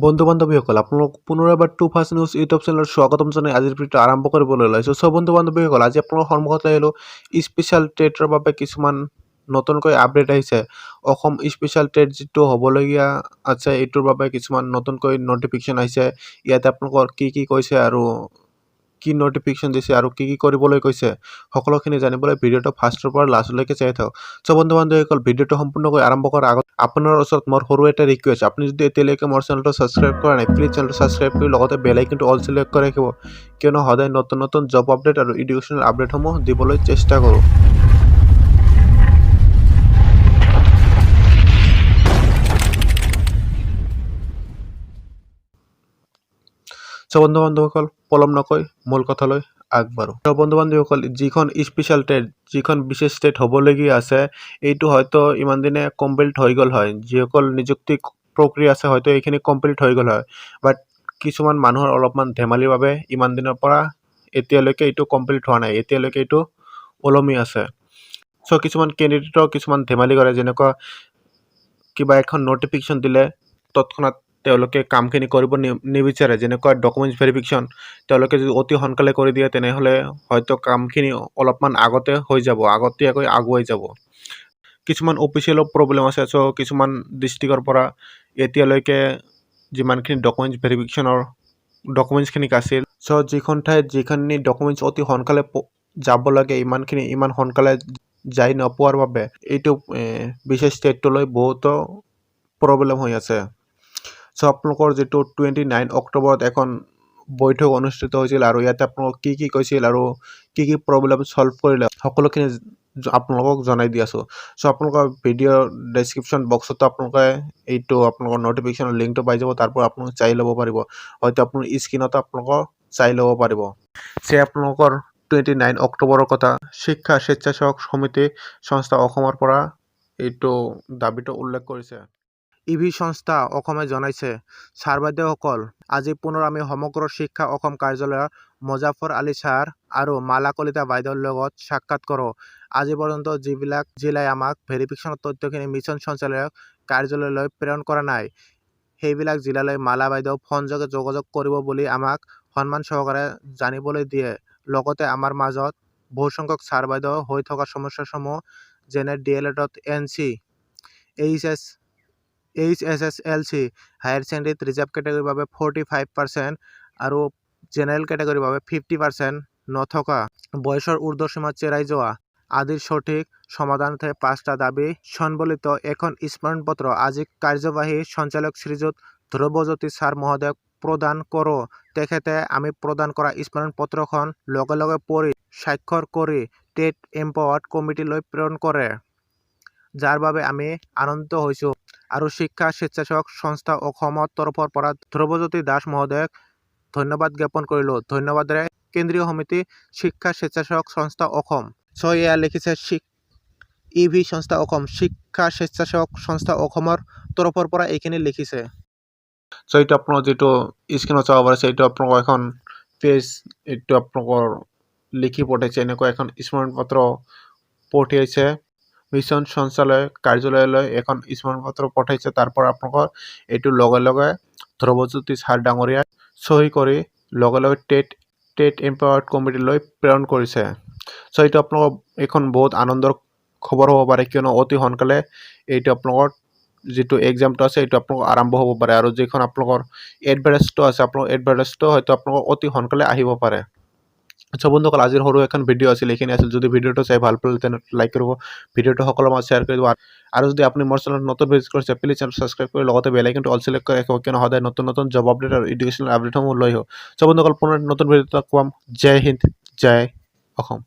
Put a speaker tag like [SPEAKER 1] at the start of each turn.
[SPEAKER 1] বন্ধু-বান্ধৱীসকল আপোনালোক পুনৰ এবাৰ টু ফাৰ্ষ্ট নিউজ ইউটিউব চেনেলত স্বাগতম জনাই আজিৰ ভিডিঅ'টো আৰম্ভ কৰিবলৈ ওলাইছোঁ। চ' বন্ধু-বান্ধৱীসকল আজি আপোনালোকৰ সন্মুখত আহিলোঁ স্পেচিয়েল ট্ৰেডৰ বাবে কিছুমান নতুনকৈ আপডেট আহিছে। অসম স্পেচিয়েল ট্ৰেড যিটো হ'বলগীয়া আছে এইটোৰ বাবে কিছুমান নতুনকৈ নটিফিকেশ্যন আহিছে। ইয়াতে আপোনালোকৰ কি কৈছে আৰু কি নটিফিকেশ্যন দিছে আৰু কি কৰিবলৈ কৈছে সকলোখিনি জানিবলৈ ভিডিঅ'টো ফাৰ্ষ্টৰ পৰা লাষ্টলৈকে চাই থাকক। চ' বন্ধু-বান্ধৱীসকল ভিডিঅ'টো সম্পূৰ্ণকৈ আৰম্ভ কৰাৰ আগত আপোনাৰ ওচৰত মোৰ সৰু এটা ৰিকুৱেষ্ট, আপুনি যদি এতিয়ালৈকে মোৰ চেনেলটো ছাবস্ক্ৰাইব কৰা নাই প্লিজ চেনেলটো ছাবস্ক্ৰাইব কৰি লগতে বেল আইকনটো অল চিলেক্ট কৰি ৰাখিব, কিয়নো সদায় নতুন নতুন জব আপডেট আৰু এডুকেশ্যনেল আপডেটসমূহ দিবলৈ চেষ্টা কৰোঁ। চ' বন্ধু-বান্ধৱীসকল পলম নকৈ মূল কথালৈ আগবাঢ়ো। চ' বন্ধু-বান্ধৱীসকল যিখন স্পেচিয়েল ট্ৰেড, যিখন বিশেষ ট্ৰেড হ'বলগীয়া আছে এইটো হয়তো ইমান দিনে কমপ্লিট হৈ গ'ল হয়। যিসকল নিযুক্তি প্ৰক্ৰিয়া আছে হয়তো এইখিনি কমপ্লিট হৈ গ'ল হয়, বাট কিছুমান মানুহৰ অলপমান ধেমালিৰ বাবে ইমান দিনৰ পৰা এতিয়ালৈকে এইটো কমপ্লিট হোৱা নাই, এতিয়ালৈকে এইটো ওলমি আছে। চ' কিছুমান কেণ্ডিডেটৰ কিছুমান ধেমালি কৰে, যেনেকুৱা কিবা এখন নটিফিকেশ্যন দিলে তৎক্ষণাত তেওঁলোকে কামখিনি কৰিব নিবিচাৰে, যেনেকুৱা ডকুমেণ্টছ ভেৰিফিকেশ্যন তেওঁলোকে যদি অতি সোনকালে কৰি দিয়ে তেনেহ'লে হয়তো কামখিনি অলপমান আগতে হৈ যাব, আগতীয়াকৈ আগুৱাই যাব। কিছুমান অফিচিয়েলো প্ৰব্লেম আছে। চ' কিছুমান ডিষ্ট্ৰিক্টৰ পৰা এতিয়ালৈকে যিমানখিনি ডকুমেণ্টছ ভেৰিফিকেশ্যনৰ ডকুমেণ্টছখিনি আছিল, চ' যিখন ঠাইত যিখিনি ডকুমেণ্টছ অতি সোনকালে যাব লাগে ইমান সোনকালে যাই নোপোৱাৰ বাবে এইটো বিশেষ ষ্টেটটোলৈ বহুতো প্ৰব্লেম হৈ আছে। চ' আপোনালোকৰ যিটো 29 অক্টোবৰত এখন বৈঠক অনুষ্ঠিত হৈছিল আৰু ইয়াতে আপোনালোকক কি কৈছিল আৰু কি প্ৰব্লেম ছল্ভ কৰিলে সকলোখিনি আপোনালোকক জনাই দি আছোঁ। চ' আপোনালোকৰ ভিডিঅ'ৰ ডেছক্ৰিপশ্যন বক্সতো আপোনালোকে এইটো আপোনালোকৰ নটিফিকেশ্যনৰ লিংকটো পাই যাব, তাৰ পৰা আপোনালোকে চাই ল'ব পাৰিব, হয়তো আপোনাৰ স্ক্ৰীণতো আপোনালোকক চাই ল'ব পাৰিব। আপোনালোকৰ 29 অক্টোবৰৰ কথা শিক্ষা স্বেচ্ছাসেৱক সমিতি সংস্থা অসমৰ পৰা এইটো দাবীটো উল্লেখ কৰিছে। ইভি সংস্থা অসমে জনাইছে, ছাৰ বাইদেউসকল আজি পুনৰ আমি সমগ্ৰ শিক্ষা অসম কাৰ্যালয়ৰ মুজাফৰ আলী ছাৰ আৰু মালা কলিতা বাইদেউৰ লগত সাক্ষাৎ কৰোঁ। আজি পৰ্যন্ত যিবিলাক জিলাই আমাক ভেৰিফিকেশ্যনৰ তথ্যখিনি মিছন সঞ্চালয়ক কাৰ্যালয়লৈ প্ৰেৰণ কৰা নাই, সেইবিলাক জিলালৈ মালা বাইদেউ ফোনযোগে যোগাযোগ কৰিব বুলি আমাক সন্মান সহকাৰে জানিবলৈ দিয়ে। লগতে আমাৰ মাজত বহুসংখ্যক ছাৰ বাইদেউ হৈ থকা সমস্যাসমূহ যেনে DLEDত NC, HSSLC হায়াৰ ছেকেণ্ডেৰীত ৰিজাৰ্ভ কেটেগৰীৰ বাবে 45% আৰু জেনেৰেল কেটেগৰীৰ বাবে 50% নথকা, বয়সৰ ঊৰ্ধ্বসীমা চেৰাই যোৱা আদিৰ সঠিক সমাধানতে 5টা দাবী সম্বলিত এখন স্মৰণপত্ৰ আজি কাৰ্যবাহী সঞ্চালক শ্ৰীযুত ধ্ৰুৱজ্যোতি ছাৰ মহোদয়ক প্ৰদান কৰোঁ। তেখেতে আমি প্ৰদান কৰা স্মৰণপত্ৰখন লগে লগে পঢ়ি স্বাক্ষৰ কৰি টেট এম্পাৱাৰ্ড কমিটিলৈ প্ৰেৰণ কৰে, যাৰ বাবে আমি আনন্দিত হৈছোঁ আৰু শিক্ষা স্বেচ্ছাসেৱক সংস্থা অসমৰ তৰফৰ পৰা ধ্ৰুৱজ্যোতি দাস মহোদয়ক ধন্যবাদ জ্ঞাপন কৰিলোঁ। ধন্যবাদেৰে কেন্দ্ৰীয় সমিতি শিক্ষা স্বেচ্ছাসেৱক সংস্থা অসম। চ' এয়া লিখিছে ইভি সংস্থা অসম, শিক্ষা স্বেচ্ছাসেৱক সংস্থা অসমৰ তৰফৰ পৰা এইখিনি লিখিছে। চ' এইটো আপোনালোকৰ যিটো স্ক্ৰীণত চাব পাৰিছে এইটো আপোনালোকৰ এখন পেজ, এইটো আপোনালোকৰ লিখি পঠাইছে, এনেকুৱা এখন স্মৰণপত্ৰ পঠিয়াইছে মিছন সঞ্চালয় কাৰ্যালয়লৈ, এখন স্মৰণপত্ৰ পঠাইছে, তাৰ পৰা আপোনালোকৰ এইটো লগে লগে ধ্ৰুৱজ্যোতি ছাৰ ডাঙৰীয়াই চহী কৰি লগে লগে টেট এম্পাৱাৰ্ড কমিটিলৈ প্ৰেৰণ কৰিছে। চ' এইটো আপোনালোকৰ এইখন বহুত আনন্দৰ খবৰ হ'ব পাৰে, কিয়নো অতি সোনকালে এইটো আপোনালোকৰ যিটো এক্সামটো আছে এইটো আপোনালোকৰ আৰম্ভ হ'ব পাৰে, আৰু যিখন আপোনালোকৰ এডভাৰ্টাইজটো আছে আপোনালোকৰ এডভাৰ্টাইজটো হয়তো আপোনালোকৰ অতি সোনকালে আহিব পাৰে। চ' বন্ধুসকল আজিৰ সৰু এখন ভিডিঅ' আছিল, এইখিনি আছিল। যদি ভিডিঅ'টো চাই ভাল পালে তেনেহ'লে লাইক কৰিব, ভিডিঅ'টো সকলোৰে মাজত শ্বেয়াৰ কৰি দিব, আৰু যদি আপুনি মোৰ চেনেলত নতুন ভিজিট কৰিছে প্লিজ চেনেল ছাবস্ক্ৰাইব কৰি লগতে বেল আইকনটো অল চিলেক্ট কৰি ৰাখিব, কিয়নো সদায় নতুন নতুন জব আপডেট আৰু এডুকেশ্যনেল আপডেটসমূহ লৈ আহোঁ। চ' বন্ধুসকল পুনৰ নতুন ভিডিঅ'ত পাম। জয় হিন্দ, জয় অসম।